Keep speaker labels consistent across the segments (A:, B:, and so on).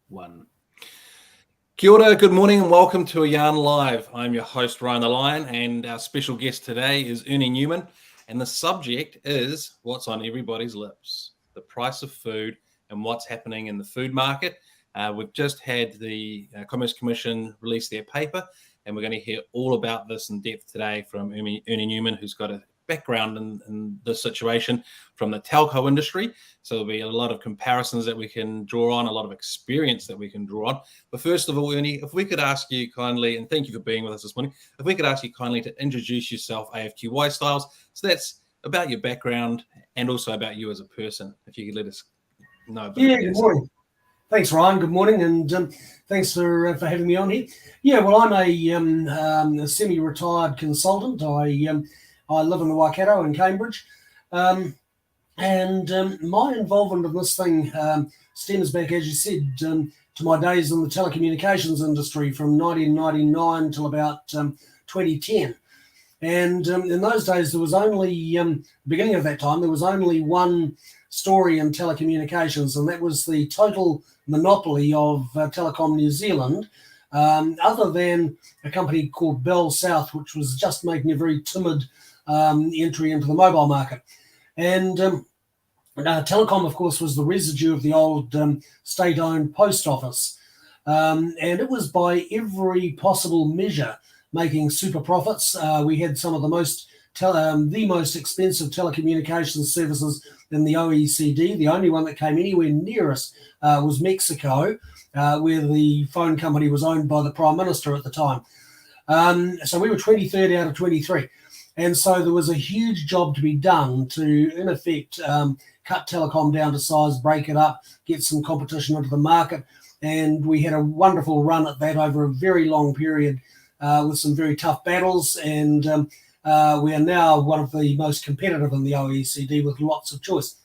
A: One. Kia ora, good morning and welcome to A Yarn Live. I'm your host, Ryan the Lion, and our special guest today is Ernie Newman. And the subject is what's on everybody's lips, the price of food and what's happening in the food market. We've just had the Commerce Commission release their paper, and we're going to hear all about this in depth today from Ernie Newman, who's got a background in this situation from the telco industry. So there'll be a lot of comparisons that we can draw on, a lot of experience that we can draw on. But first of all, Ernie, if we could ask you kindly, and thank you for being with us this morning, if we could ask you kindly to introduce yourself, AFTY Styles. So that's about your background and also about you as a person, if you could let us know.
B: Good morning. Thanks, Ryan. Good morning, and thanks for having me on here. Yeah, well, I'm a semi-retired consultant. I live in the Waikato in Cambridge, and my involvement in this thing stems back, as you said, to my days in the telecommunications industry from 1999 till about 2010. And in those days, there was only, beginning of that time, there was only one story in telecommunications, and that was the total monopoly of Telecom New Zealand, other than a company called Bell South, which was just making a very timid entry into the mobile market. And Telecom, of course, was the residue of the old state-owned post office. And it was by every possible measure making super profits. We had some of the most expensive telecommunications services in the OECD. The only one that came anywhere near us was Mexico, where the phone company was owned by the Prime Minister at the time. So we were 23rd out of 23. And so there was a huge job to be done to, in effect, cut telecom down to size, break it up, get some competition into the market. And we had a wonderful run at that over a very long period with some very tough battles. And we are now one of the most competitive in the OECD with lots of choice.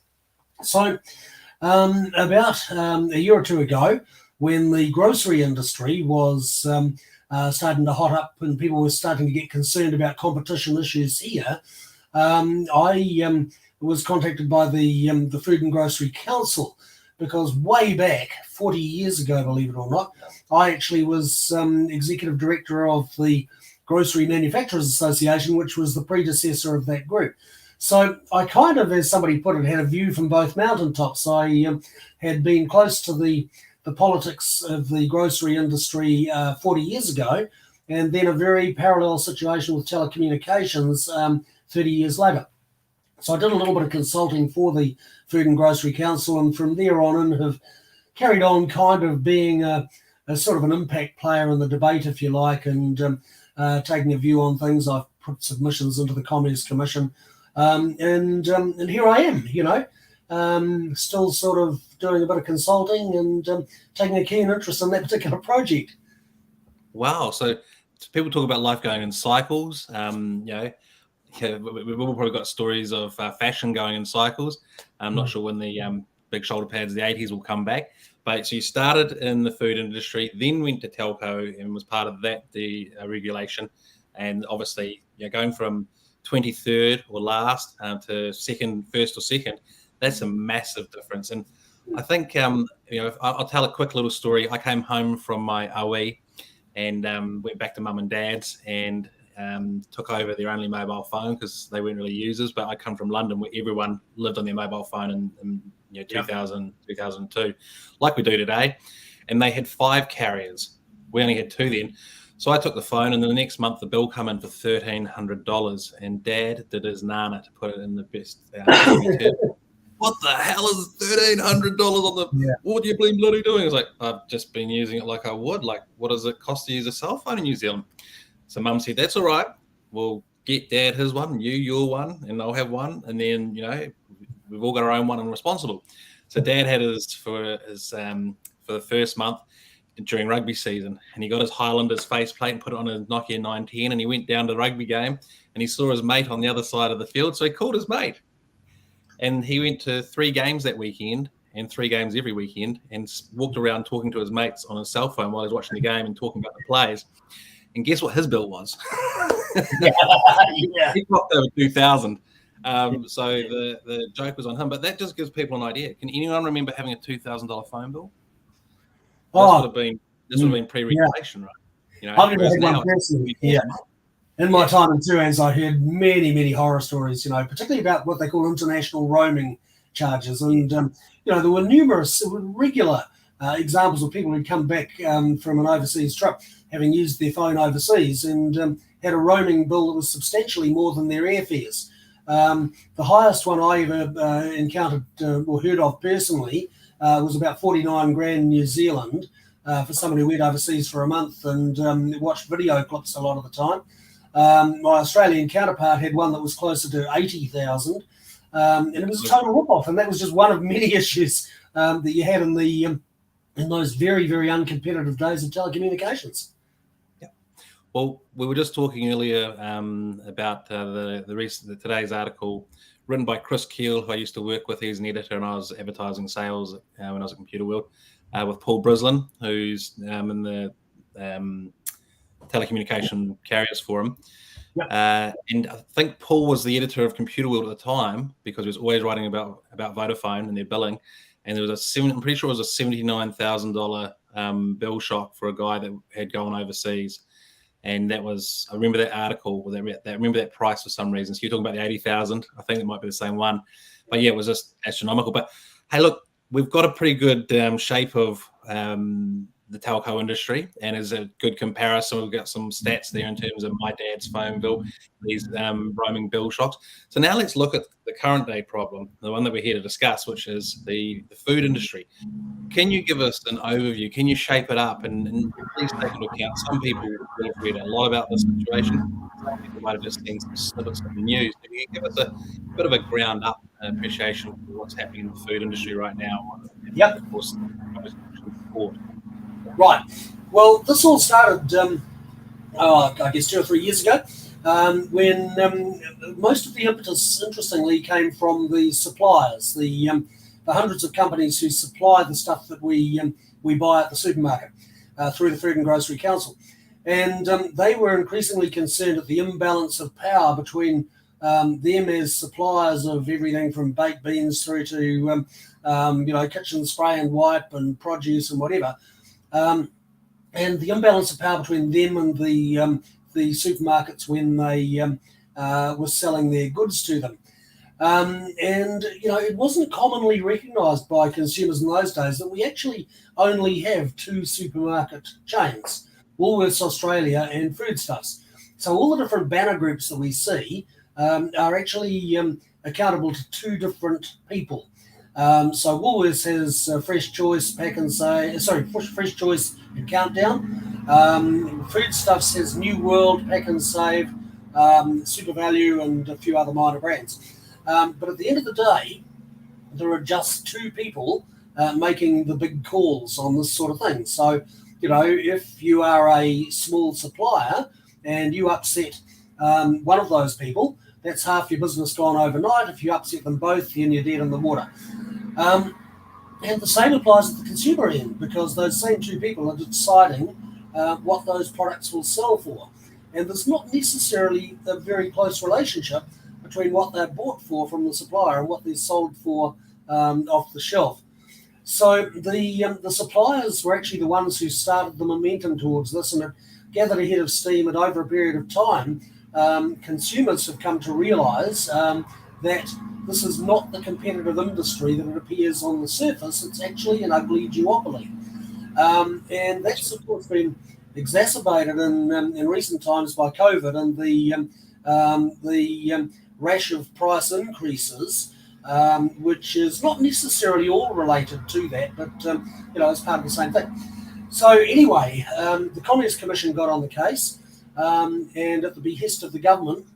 B: So about a year or two ago, when the grocery industry was starting to hot up and people were starting to get concerned about competition issues here, I was contacted by the Food and Grocery Council, because way back 40 years ago, believe it or not, I actually was executive director of the Grocery Manufacturers Association, which was the predecessor of that group. So I kind of, as somebody put it, had a view from both mountaintops. I had been close to the politics of the grocery industry 40 years ago, and then a very parallel situation with telecommunications 30 years later. So I did a little bit of consulting for the Food and Grocery Council, and from there on in have carried on kind of being a sort of an impact player in the debate, if you like, and taking a view on things. I've put submissions into the Commerce Commission, and here I am, still sort of doing a bit of consulting and taking a keen interest in that particular project.
A: Wow. So people talk about life going in cycles. We've all probably got stories of fashion going in cycles. I'm not sure when the big shoulder pads of the 80s will come back. But so you started in the food industry, then went to telco and was part of that, the regulation. And obviously, going from 23rd or last to first or second, that's a massive difference. And I think, I'll tell a quick little story. I came home from my OE and went back to mum and dad's and took over their only mobile phone because they weren't really users. But I come from London where everyone lived on their mobile phone in 2000, 2002, like we do today. And they had 5 carriers. We only had 2 then. So I took the phone, and then the next month the bill come in for $1,300, and Dad did his nana to put it in the best term. What the hell is $1,300 on the? Yeah. What have you been bloody doing? It's like, I've just been using it like I would. Like, what does it cost to use a cell phone in New Zealand? So Mum said, that's all right. We'll get Dad his one, you your one, and I'll have one, and then we've all got our own one and responsible. So Dad had his for the first month during rugby season, and he got his Highlanders faceplate and put it on his Nokia 910, and he went down to the rugby game, and he saw his mate on the other side of the field, so he called his mate. And he went to 3 games that weekend and 3 games every weekend and walked around talking to his mates on his cell phone while he was watching the game and talking about the players. And guess what his bill was?
B: Yeah.
A: He clocked over 2,000. So the joke was on him. But that just gives people an idea. Can anyone remember having a $2,000 phone bill?
B: Oh,
A: this would have been pre-regulation, right? You know,
B: I've never
A: whereas
B: had one
A: now
B: personally. Yeah. In my time in TUANZ, I heard many, many horror stories, particularly about what they call international roaming charges. And, there were numerous, regular examples of people who'd come back from an overseas trip, having used their phone overseas, and had a roaming bill that was substantially more than their airfares. The highest one I ever encountered or heard of personally was about 49 grand New Zealand for someone who went overseas for a month and watched video clips a lot of the time. My Australian counterpart had one that was closer to 80,000, and it was a total rip-off. And that was just one of many issues that you had in those very, very uncompetitive days of telecommunications.
A: Well, we were just talking earlier about today's article written by Chris Keel, who I used to work with. He's an editor, and I was advertising sales when I was at Computer World, with Paul Brislin, who's in the Telecommunication Carriers Forum.
B: Yep.
A: And I think Paul was the editor of Computer World at the time, because he was always writing about Vodafone and their billing. And there was I'm pretty sure it was a $79,000 bill shock for a guy that had gone overseas. And that was, I remember that article, I remember that price for some reason. So you're talking about the 80,000. I think it might be the same one. But yeah, it was just astronomical. But hey, look, we've got a pretty good shape of the telco industry, and as a good comparison, we've got some stats there in terms of my dad's phone bill, these roaming bill shocks. So now let's look at the current day problem, the one that we're here to discuss, which is the food industry. Can you give us an overview? Can you shape it up and please take into account some people will have read a lot about this situation. Some people might have just seen some snippets of the news. Can you give us a bit of a ground up appreciation for what's happening in the food industry right now?
B: Yep.
A: Of course, support.
B: Right. Well, this all started, I guess, 2 or 3 years ago, when most of the impetus, interestingly, came from the suppliers, the hundreds of companies who supply the stuff that we buy at the supermarket through the Food and Grocery Council. And they were increasingly concerned at the imbalance of power between them as suppliers of everything from baked beans through to, kitchen spray and wipe and produce and whatever. And the imbalance of power between them and the supermarkets when they were selling their goods to them. It wasn't commonly recognised by consumers in those days that we actually only have 2 supermarket chains, Woolworths Australia and Foodstuffs. So all the different banner groups that we see are actually accountable to 2 different people. So Woolworths has Fresh Choice, Fresh Choice and Countdown. Foodstuffs has New World, Pack and Save, Super Value, and a few other minor brands. But at the end of the day, there are just 2 people making the big calls on this sort of thing. So, if you are a small supplier and you upset one of those people, that's half your business gone overnight. If you upset them both, then you're dead in the water. And the same applies at the consumer end, because those same 2 people are deciding what those products will sell for. And there's not necessarily a very close relationship between what they're bought for from the supplier and what they're sold for off the shelf. So the suppliers were actually the ones who started the momentum towards this, and it gathered ahead of steam. And over a period of time, consumers have come to realise that this is not the competitive industry that it appears on the surface. It's actually an ugly duopoly. And that's, of course, been exacerbated in recent times by COVID and the rash of price increases, which is not necessarily all related to that, but it's part of the same thing. So anyway, the Commerce Commission got on the case, and at the behest of the government,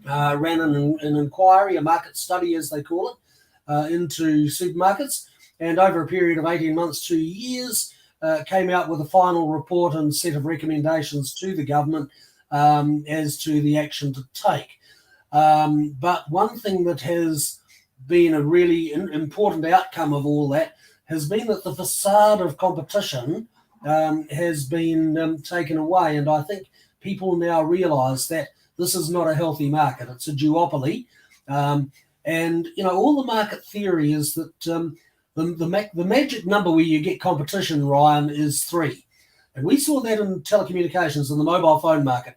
B: ran an inquiry, a market study as they call it, into supermarkets, and over a period of 18 months, 2 years, came out with a final report and set of recommendations to the government as to the action to take. But one thing that has been a really important outcome of all that has been that the facade of competition has been taken away. And I think people now realise that this is not a healthy market. It's a duopoly. And all the market theory is that the magic number where you get competition, Ryan, is 3. And we saw that in telecommunications in the mobile phone market.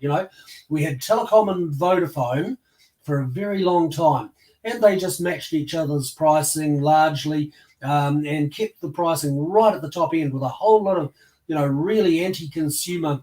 B: We had Telecom and Vodafone for a very long time, and they just matched each other's pricing largely, and kept the pricing right at the top end with a whole lot of, really anti-consumer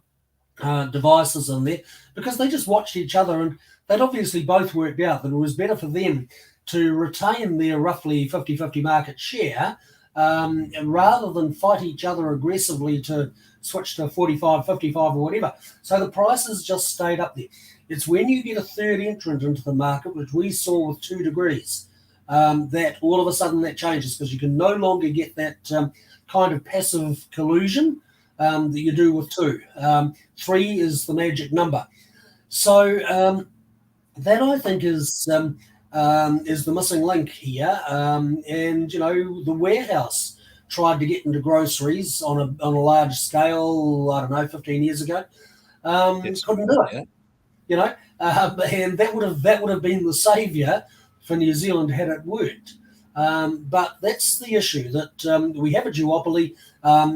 B: devices in there, because they just watched each other, and they'd obviously both worked out that it was better for them to retain their roughly 50-50 market share, rather than fight each other aggressively to switch to 45, 55 or whatever. So the prices just stayed up there. It's when you get a third entrant into the market, which we saw with 2 degrees, that all of a sudden that changes, because you can no longer get that kind of passive collusion that you do with 2. 3 is the magic number. So that, I think, is the missing link here. And, the warehouse tried to get into groceries on a large scale, I don't know, 15 years ago. Couldn't do it. Yeah. And that would have been the saviour for New Zealand had it worked. But that's the issue, that we have a duopoly.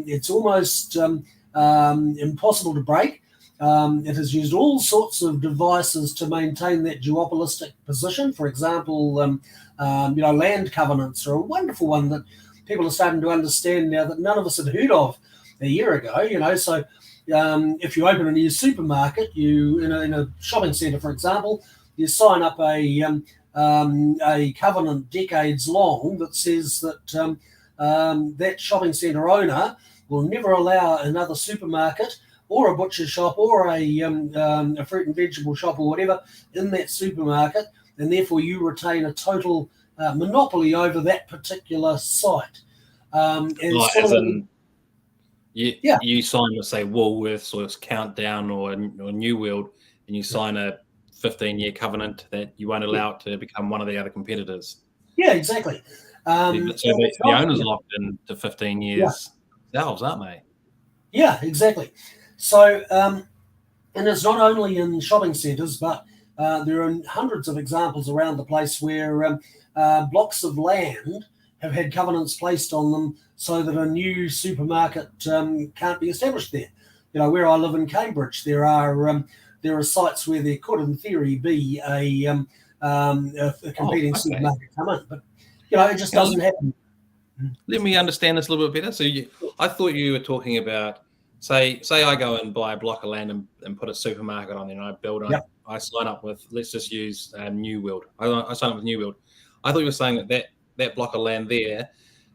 B: It's almost impossible to break. It has used all sorts of devices to maintain that duopolistic position. For example, land covenants are a wonderful one that people are starting to understand now that none of us had heard of a year ago. So if you open a new supermarket, you in a shopping centre, for example, you sign up a covenant decades long that says that that shopping centre owner will never allow another supermarket or a butcher shop or a fruit and vegetable shop or whatever in that supermarket, and therefore you retain a total monopoly over that particular site.
A: You sign with, say, Woolworths or Countdown or New World, and you sign a 15-year covenant that you won't allow it to become one of the other competitors.
B: Yeah, exactly.
A: So the owners locked in to 15 years themselves, aren't they?
B: Yeah, exactly. So, and it's not only in shopping centres, but there are hundreds of examples around the place where blocks of land have had covenants placed on them so that a new supermarket can't be established there. Where I live in Cambridge, there are sites where there could, in theory, be a competing supermarket come in, but it just doesn't happen.
A: Let me understand this a little bit better. So I thought you were talking about, say I go and buy a block of land and put a supermarket on there, and I build on. I sign up with, let's just use New World. I sign up with New World. I thought you were saying that block of land there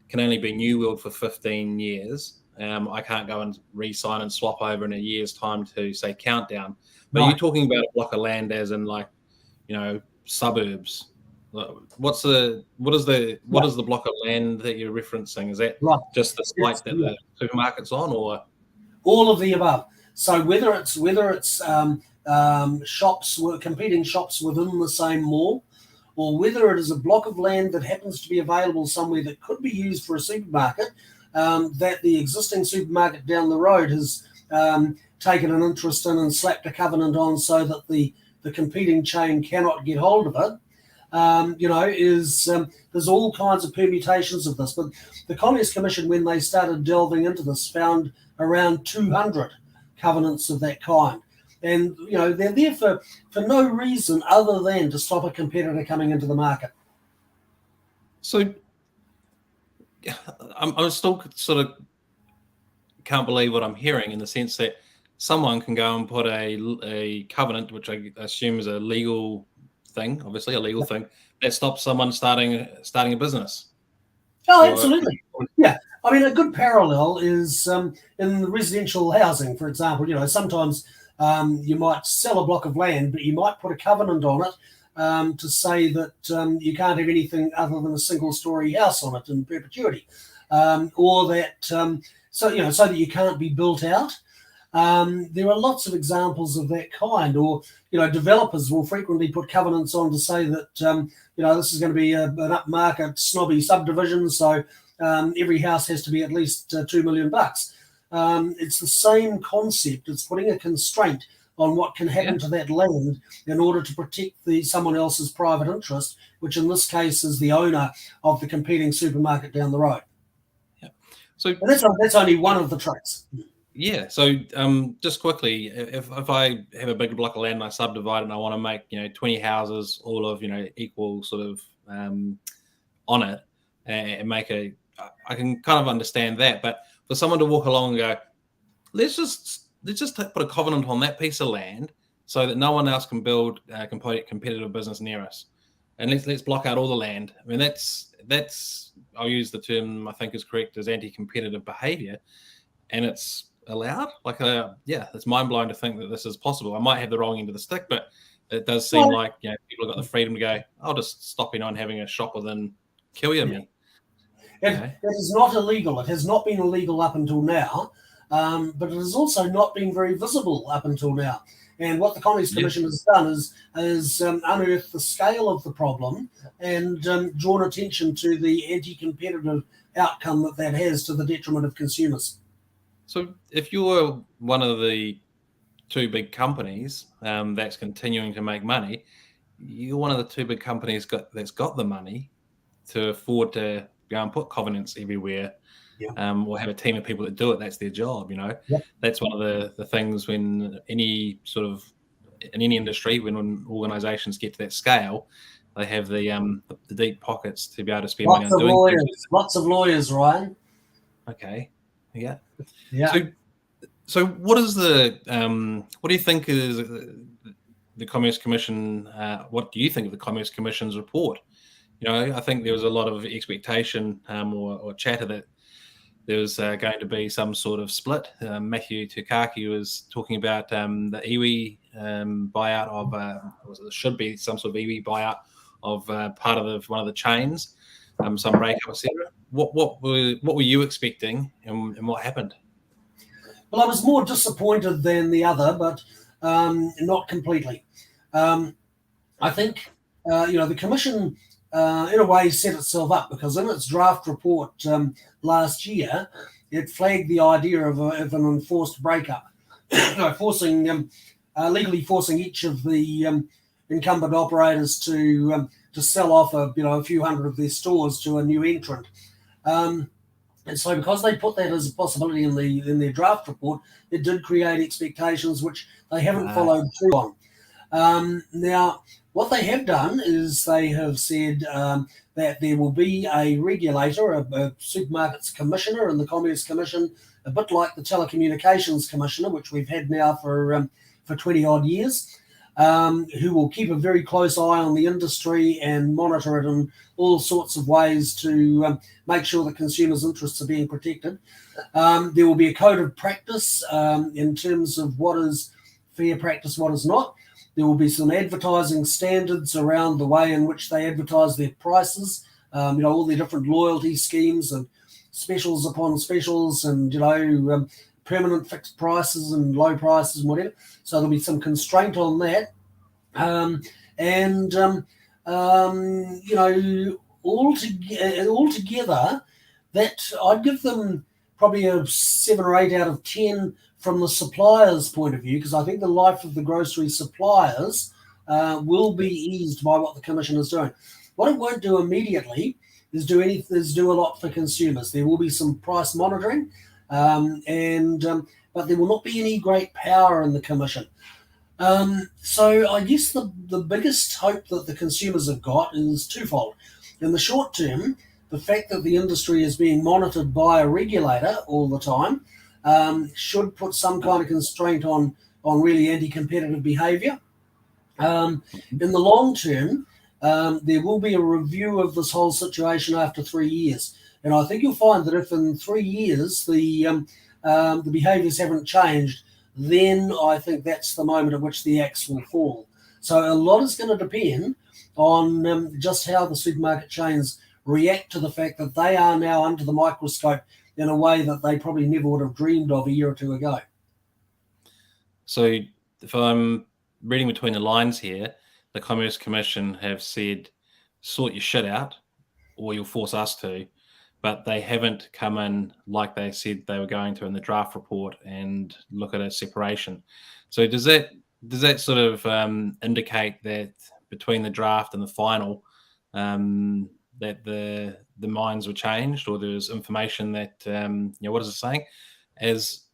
A: can only be New World for 15 years. I can't go and re-sign and swap over in a year's time to, say, Countdown. But You're talking about a block of land as in, like, suburbs. What is the block of land that you're referencing? Is that just the site that the supermarket's on, or
B: all of the above? So whether it's shops, competing shops within the same mall, or whether it is a block of land that happens to be available somewhere that could be used for a supermarket, that the existing supermarket down the road has taken an interest in and slapped a covenant on so that the competing chain cannot get hold of it. There's all kinds of permutations of this. But the Commerce Commission, when they started delving into this, found around 200 covenants of that kind. And, they're there for no reason other than to stop a competitor coming into the market.
A: So I'm still sort of can't believe what I'm hearing, in the sense that someone can go and put a covenant, which I assume is a legal thing, obviously a legal thing, that stops someone starting a business.
B: Oh, absolutely. Yeah. I mean, a good parallel is in residential housing, for example. Sometimes you might sell a block of land, but you might put a covenant on it to say that you can't have anything other than a single-story house on it in perpetuity, or that so that you can't be built out. There are lots of examples of that kind, or developers will frequently put covenants on to say that this is going to be an upmarket snobby subdivision, so every house has to be at least $2 million. It's the same concept. It's putting a constraint on what can happen to that land in order to protect someone else's private interest, which in this case is the owner of the competing supermarket down the road.
A: So
B: And that's only one of the tracks.
A: yeah. So just quickly, if I have a big block of land and I subdivide it and I want to make 20 houses, all of equal sort of on it, and make I can kind of understand that. But for someone to walk along and go, let's just put a covenant on that piece of land so that no one else can build a competitive business near us, and let's block out all the land. I mean, that's I'll use the term I think is correct as anti-competitive behaviour, and it's allowed. Like, it's mind blowing to think that this is possible. I might have the wrong end of the stick, but it does seem like people have got the freedom to go, I'll just stop in on having a shop within me.
B: It is not illegal. It has not been illegal up until now, but it has also not been very visible up until now. And what the Commerce Commission has done is unearthed the scale of the problem and drawn attention to the anti-competitive outcome that has to the detriment of consumers.
A: So if you're one of the two big companies that's continuing to make money, you're one of the two big companies that's got the money to afford to go and put covenants everywhere, or have a team of people that do it. That's their job, That's one of the things when in any industry, when organisations get to that scale, they have the deep pockets to be able to spend money on doing things.
B: Lots of lawyers, Ryan.
A: Okay, yeah.
B: Yeah.
A: So what is what do you think is the Commerce Commission? What do you think of the Commerce Commission's report? I think there was a lot of expectation or chatter that there was going to be some sort of split. Matthew Tukaki was talking about the iwi buyout of, should be some sort of iwi buyout of part of one of the chains, some breakup, etc. What were you expecting, and what happened?
B: Well, I was more disappointed than the other, but not completely. I think the Commission, in a way, set itself up because in its draft report last year, it flagged the idea of an enforced breakup, legally forcing each of the incumbent operators to sell off a few hundred of their stores to a new entrant. And so, because they put that as a possibility in their draft report, it did create expectations which they haven't followed through on. Now, what they have done is they have said that there will be a regulator, a supermarkets commissioner in the Commerce Commission, a bit like the Telecommunications Commissioner, which we've had now for 20 odd years, who will keep a very close eye on the industry and monitor it in all sorts of ways to make sure that consumers' interests are being protected. There will be a code of practice in terms of what is fair practice, what is not. There will be some advertising standards around the way in which they advertise their prices, all the different loyalty schemes and specials upon specials and, permanent fixed prices and low prices and whatever. So there'll be some constraint on that. Altogether, that I'd give them probably a 7 or 8 out of 10 from the suppliers' point of view, because I think the life of the grocery suppliers will be eased by what the Commission is doing. What it won't do immediately is do a lot for consumers. There will be some price monitoring, but there will not be any great power in the Commission. So I guess the biggest hope that the consumers have got is twofold. In the short term, the fact that the industry is being monitored by a regulator all the time should put some kind of constraint on really anti-competitive behaviour. In the long term, there will be a review of this whole situation after 3 years. And I think you'll find that if in 3 years the behaviours haven't changed, then I think that's the moment at which the axe will fall. So a lot is going to depend on just how the supermarket chains react to the fact that they are now under the microscope in a way that they probably never would have dreamed of a year or two ago.
A: So if I'm reading between the lines here, the Commerce Commission have said, sort your shit out or you'll force us to, but they haven't come in like they said they were going to in the draft report and look at a separation. So does that sort of indicate that between the draft and the final, that the minds were changed, or there's information that what is it saying? As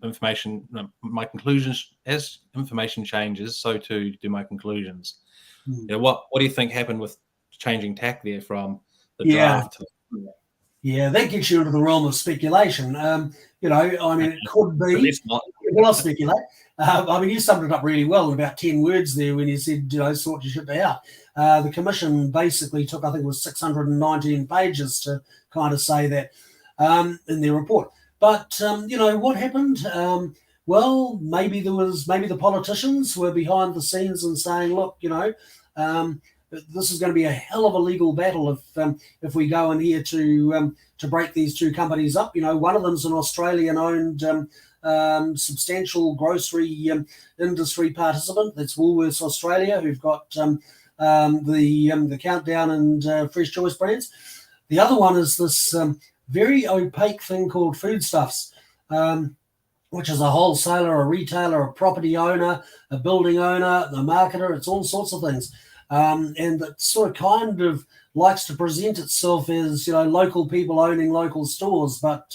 A: information, my conclusions, as information changes, so too do my conclusions. What do you think happened with changing tack there from the draft to
B: Yeah, that gets you into the realm of speculation. It could be. Well, I'll speculate. You summed it up really well in about 10 words there when you said, sort your shit out. The commission basically took, I think it was 619 pages to kind of say that in their report. But, what happened? Well, maybe the politicians were behind the scenes and saying, look, this is going to be a hell of a legal battle if we go in here to break these two companies up. One of them's an Australian-owned substantial grocery industry participant. That's Woolworths Australia, who've got the Countdown and Fresh Choice brands. The other one is this very opaque thing called Foodstuffs, which is a wholesaler, a retailer, a property owner, a building owner, a marketer. It's all sorts of things. And it sort of kind of likes to present itself as, local people owning local stores. But,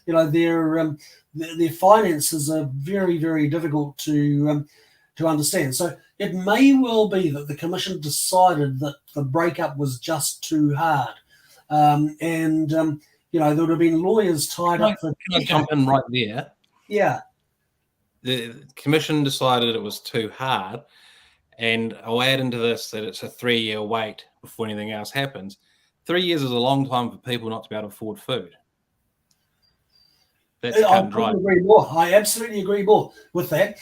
B: their finances are very, very difficult to understand. So it may well be that the commission decided that the breakup was just too hard. There would have been lawyers tied up.
A: Can I jump in right there?
B: Yeah.
A: The commission decided it was too hard. And I'll add into this that it's a 3-year wait before anything else happens. 3 years is a long time for people not to be able to afford food. That's
B: I agree more. I absolutely agree more with that.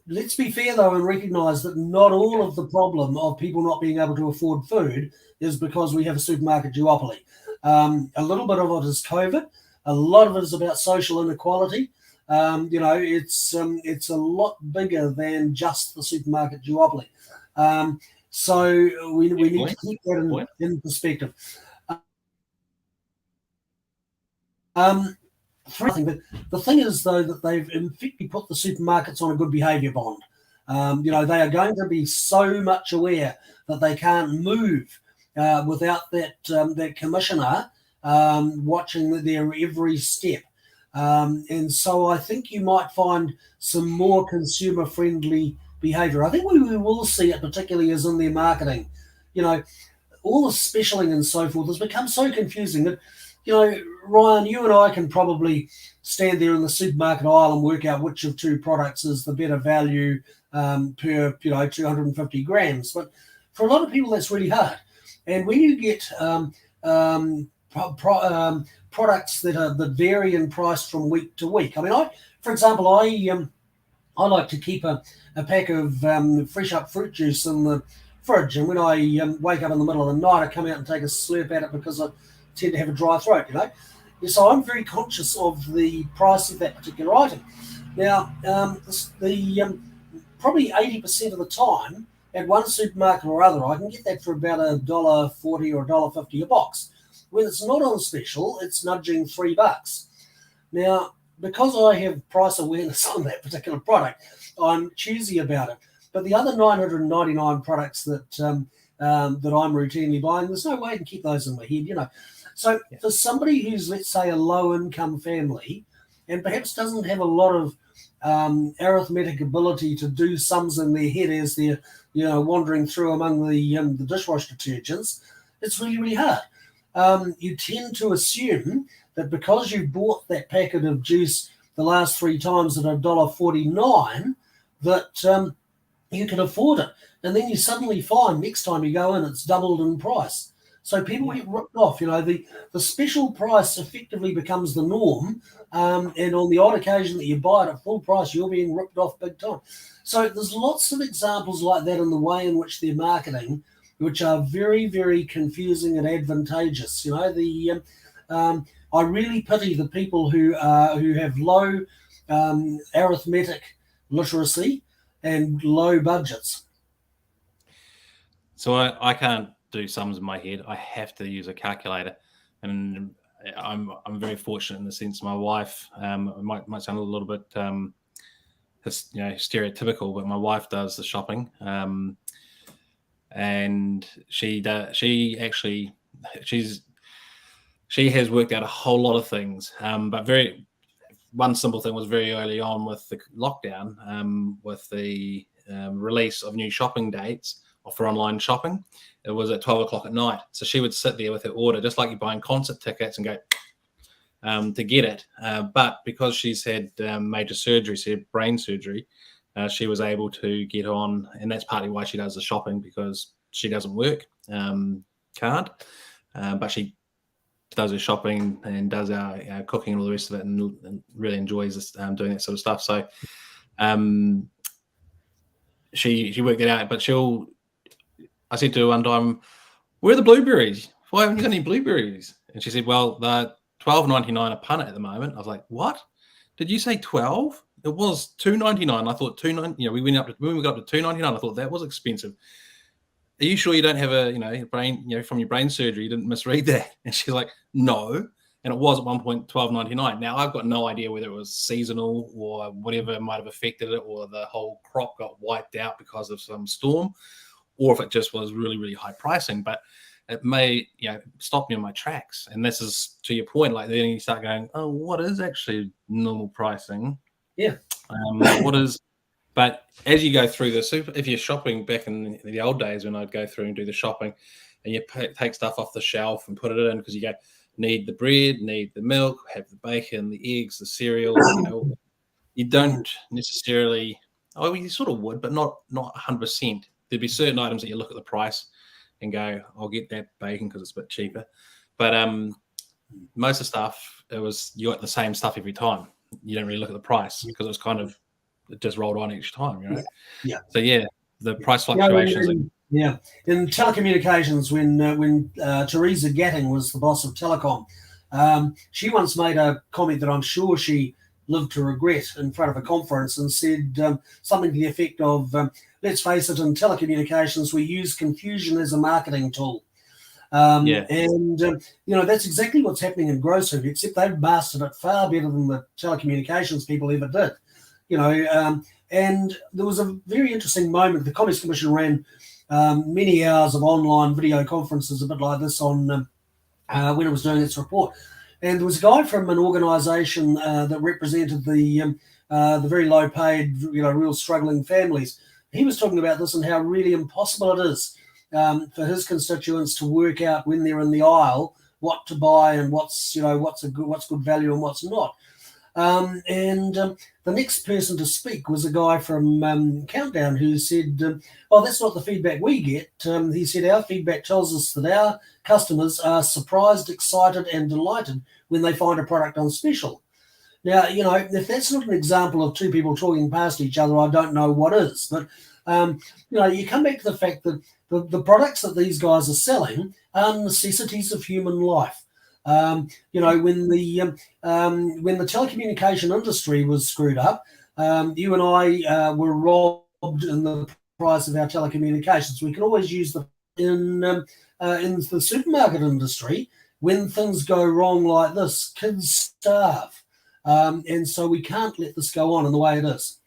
B: Let's be fair, though, and recognise that not all of the problem of people not being able to afford food is because we have a supermarket duopoly. A little bit of it is COVID. A lot of it is about social inequality. It's a lot bigger than just the supermarket duopoly. So we need to keep that in perspective. But the thing is, though, that they've effectively put the supermarkets on a good behaviour bond. They are going to be so much aware that they can't move without that commissioner watching their every step. And so I think you might find some more consumer-friendly behaviour. I think we will see it, particularly as in their marketing. All the specialing and so forth has become so confusing that, Ryan, you and I can probably stand there in the supermarket aisle and work out which of two products is the better value per 250 grams. But for a lot of people, that's really hard. And when you get products that vary in price from week to week. For example, I like to keep a pack of fresh up fruit juice in the fridge, and when I wake up in the middle of the night, I come out and take a slurp at it because I tend to have a dry throat, So I'm very conscious of the price of that particular item. Now, probably 80% of the time at one supermarket or other, I can get that for about $1.40 or $1.50 a box. When it's not on special, it's nudging $3. Now, because I have price awareness on that particular product, I'm choosy about it. But the other 999 products that I'm routinely buying, there's no way I can keep those in my head, So for somebody who's, let's say, a low-income family and perhaps doesn't have a lot of arithmetic ability to do sums in their head as they're, wandering through among the dishwash detergents, it's really, really hard. You tend to assume that because you bought that packet of juice the last 3 times at $1.49, that you can afford it. And then you suddenly find next time you go in, it's doubled in price. So people get ripped off. The special price effectively becomes the norm. And on the odd occasion that you buy it at full price, you're being ripped off big time. So there's lots of examples like that in the way in which they're marketing, which are very, very confusing and advantageous. I really pity the people who have low arithmetic literacy and low budgets.
A: So I can't do sums in my head. I have to use a calculator, and I'm very fortunate in the sense my wife might sound a little bit stereotypical, but my wife does the shopping. and she has worked out a whole lot of things. But one simple thing was very early on with the lockdown, with the release of new shopping dates for online shopping. It was at 12 o'clock at night. So she would sit there with her order, just like you're buying concert tickets, and go to get it. But because she's had major surgery, she had brain surgery, she was able to get on, and that's partly why she does the shopping, because she doesn't work, can't, but she does her shopping and does our cooking and all the rest of it, and really enjoys this, doing that sort of stuff. So she worked it out. But I said to her one time, "Where are the blueberries? Why haven't you got any blueberries?" And she said, "Well, they're $12.99 a punnet at the moment." I was like, "What? Did you say 12? It was $2.99. I thought $2.99. We when we got up to $2.99, I thought that was expensive. Are you sure you don't have a brain, from your brain surgery, you didn't misread that?" And she's like, "No." And it was at one point $12.99. Now I've got no idea whether it was seasonal or whatever might have affected it, or the whole crop got wiped out because of some storm, or if it just was really, really high pricing. But it may, stop me in my tracks. And this is to your point, like then you start going, "Oh, what is actually normal pricing?"
B: Yeah.
A: What is? But as you go through the super, if you're shopping back in the old days when I'd go through and do the shopping, and you take stuff off the shelf and put it in, because you go, need the bread, need the milk, have the bacon, the eggs, the cereal. You don't necessarily. Oh, you sort of would, but not 100%. There'd be certain items that you look at the price and go, "I'll get that bacon because it's a bit cheaper." But most of the stuff, you got the same stuff every time. You don't really look at the price because it was kind of, it just rolled on each time,
B: Yeah.
A: So the price fluctuations.
B: In telecommunications, when Teresa Gatting was the boss of Telecom, she once made a comment that I'm sure she lived to regret in front of a conference, and said something to the effect of, "Let's face it, in telecommunications, we use confusion as a marketing tool." And that's exactly what's happening in grocery, except they've mastered it far better than the telecommunications people ever did. And there was a very interesting moment. The Commerce Commission ran many hours of online video conferences, a bit like this, on when it was doing its report. And there was a guy from an organisation that represented the very low-paid, real struggling families. He was talking about this and how really impossible it is for his constituents to work out when they're in the aisle what to buy and what's good value and what's not. The next person to speak was a guy from Countdown, who said, "Oh, that's not the feedback we get." He said, "Our feedback tells us that our customers are surprised, excited, and delighted when they find a product on special." Now, if that's not an example of two people talking past each other, I don't know what is. But, you come back to the fact that the products that these guys are selling are necessities of human life. When the telecommunication industry was screwed up, you and I were robbed in the price of our telecommunications. We can always use them in the supermarket industry. When things go wrong like this, kids starve, and so we can't let this go on in the way it is.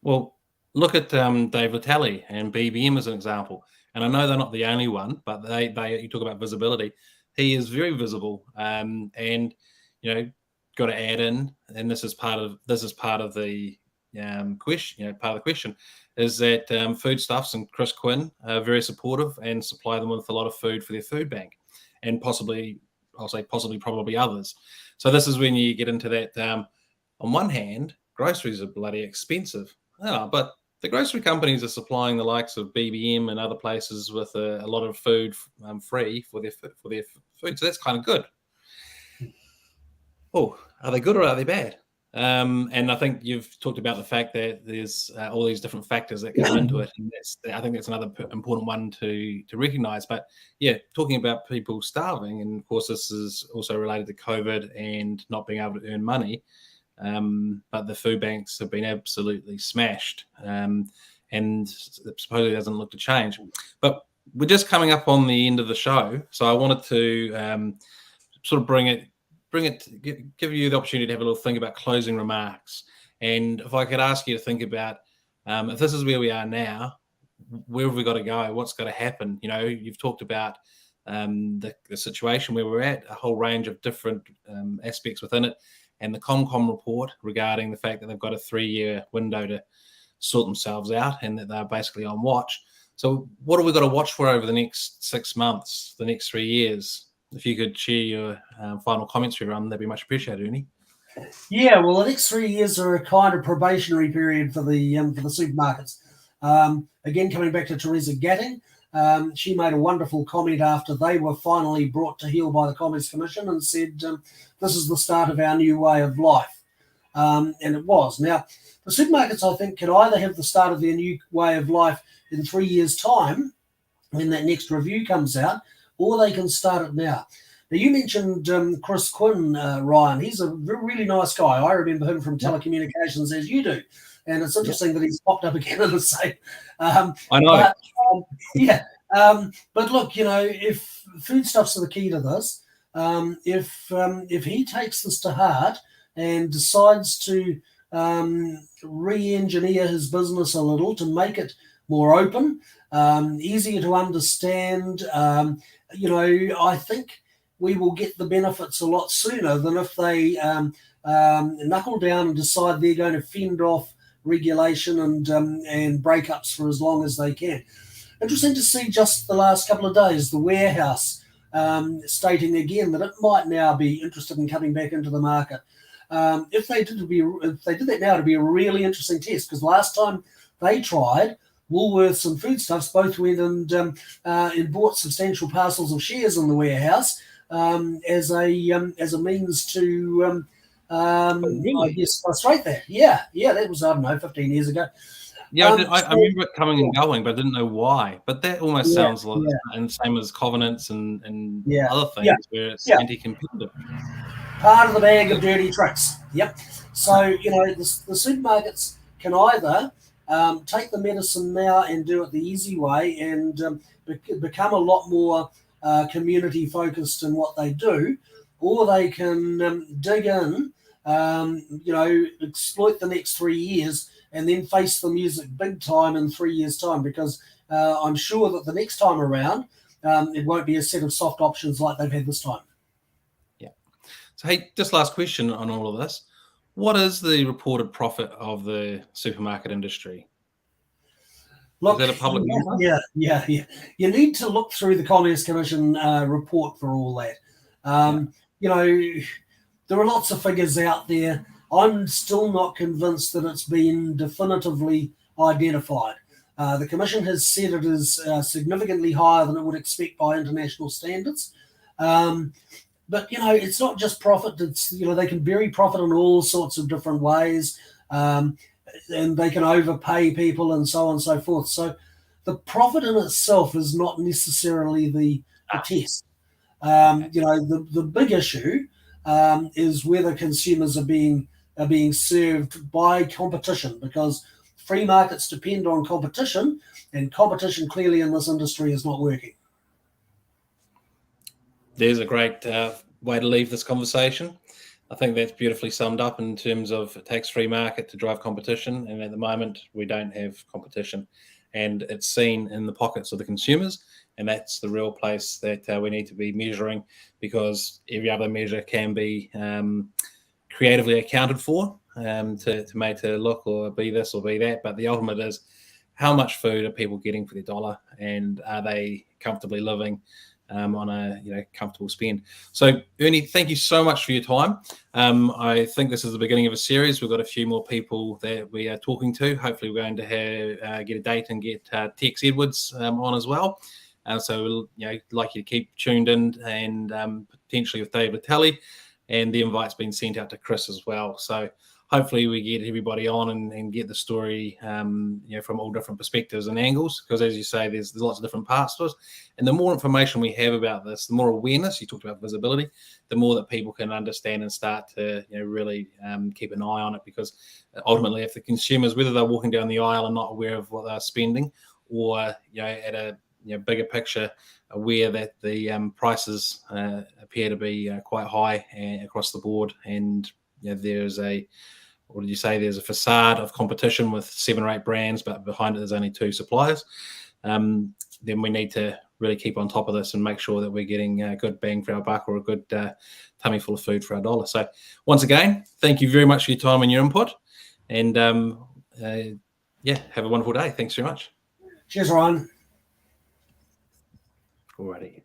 A: Well, look at Dave Vitale and BBM as an example. And I know they're not the only one, but you talk about visibility. He is very visible, and got to add in, and this is part of the question. Part of the question is that Foodstuffs and Chris Quinn are very supportive and supply them with a lot of food for their food bank, and probably others. So this is when you get into that. On one hand, groceries are bloody expensive, but the grocery companies are supplying the likes of BBM and other places with a lot of food free for their food. So that's kind of good. Oh, are they good or are they bad? And I think you've talked about the fact that there's all these different factors that come into it. And I think that's another important one to recognise. But yeah, talking about people starving, and of course this is also related to COVID and not being able to earn money. But the food banks have been absolutely smashed, and supposedly doesn't look to change. But we're just coming up on the end of the show, so I wanted to sort of give you the opportunity to have a little think about closing remarks. And if I could ask you to think about, if this is where we are now, where have we got to go? What's got to happen? You've talked about the situation where we're at, a whole range of different aspects within it, and the ComCom report regarding the fact that they've got a 3-year window to sort themselves out and that they're basically on watch. So what have we got to watch for over the next 6 months, the next 3 years? If you could share your final comments for everyone, that'd be much appreciated, Ernie.
B: Yeah, well, the next 3 years are a kind of probationary period for the supermarkets. Again, coming back to Teresa Gatting, she made a wonderful comment after they were finally brought to heel by the Commerce Commission and said, this is the start of our new way of life. And it was. Now, the supermarkets, I think, can either have the start of their new way of life in 3 years' time, when that next review comes out, or they can start it now. Now, you mentioned Chris Quinn, Ryan. He's a really nice guy. I remember him from Telecommunications, as you do. And it's interesting that he's popped up again in the same.
A: I know.
B: But look, if foodstuffs are the key to this, if he takes this to heart and decides to re-engineer his business a little to make it more open, easier to understand, I think we will get the benefits a lot sooner than if they knuckle down and decide they're going to fend off regulation and breakups for as long as they can. Interesting to see just the last couple of days, the warehouse stating again that it might now be interested in coming back into the market. If they did that now, it'd be a really interesting test, because last time they tried, Woolworths and Foodstuffs both went and bought substantial parcels of shares in the warehouse as a means to I guess frustrate that. Yeah, that was, I don't know, 15 years ago.
A: Yeah, I remember it coming and going, but I didn't know why. But that almost sounds like and same as covenants and other things where it's anti-competitive.
B: Part of the bag of dirty tricks. Yep. So, the supermarkets can either take the medicine now and do it the easy way and become a lot more community focused in what they do, or they can dig in, exploit the next 3 years and then face the music big time in 3 years' time, because I'm sure that the next time around, it won't be a set of soft options like they've had this time.
A: Yeah. So, hey, just last question on all of this. What is the reported profit of the supermarket industry?
B: Look,
A: is that a public number?
B: Yeah. You need to look through the Commerce Commission report for all that. There are lots of figures out there. I'm still not convinced that it's been definitively identified. The Commission has said it is significantly higher than it would expect by international standards. But, it's not just profit. It's, they can bury profit in all sorts of different ways. And they can overpay people and so on and so forth. So the profit in itself is not necessarily the test. The big issue is whether consumers are being served by competition, because free markets depend on competition, and competition clearly in this industry is not working.
A: There's a great way to leave this conversation. I think that's beautifully summed up in terms of a tax-free market to drive competition. And at the moment, we don't have competition. And it's seen in the pockets of the consumers. And that's the real place that we need to be measuring, because every other measure can be creatively accounted for to make to look or be this or be that. But the ultimate is, how much food are people getting for their dollar, and are they comfortably living on a comfortable spend? So, Ernie, thank you so much for your time. I think this is the beginning of a series. We've got a few more people that we are talking to. Hopefully, we're going to get a date and get Tex Edwards on as well. So we'll like you to keep tuned in, and potentially with David Talley, and the invite's been sent out to Chris as well. So hopefully we get everybody on and get the story from all different perspectives and angles, because as you say, there's lots of different parts to it. And the more information we have about this, the more awareness, you talked about visibility, the more that people can understand and start to really keep an eye on it. Because ultimately, if the consumers, whether they're walking down the aisle and not aware of what they're spending, or at a bigger picture, aware that the prices appear to be quite high across the board, and there's a or did you say there's a facade of competition with 7 or 8 brands, but behind it there's only 2 suppliers, then we need to really keep on top of this and make sure that we're getting a good bang for our buck, or a good tummy full of food for our dollar. So once again, thank you very much for your time and your input. And yeah, have a wonderful day. Thanks very much.
B: Cheers, Ryan.
A: Alrighty.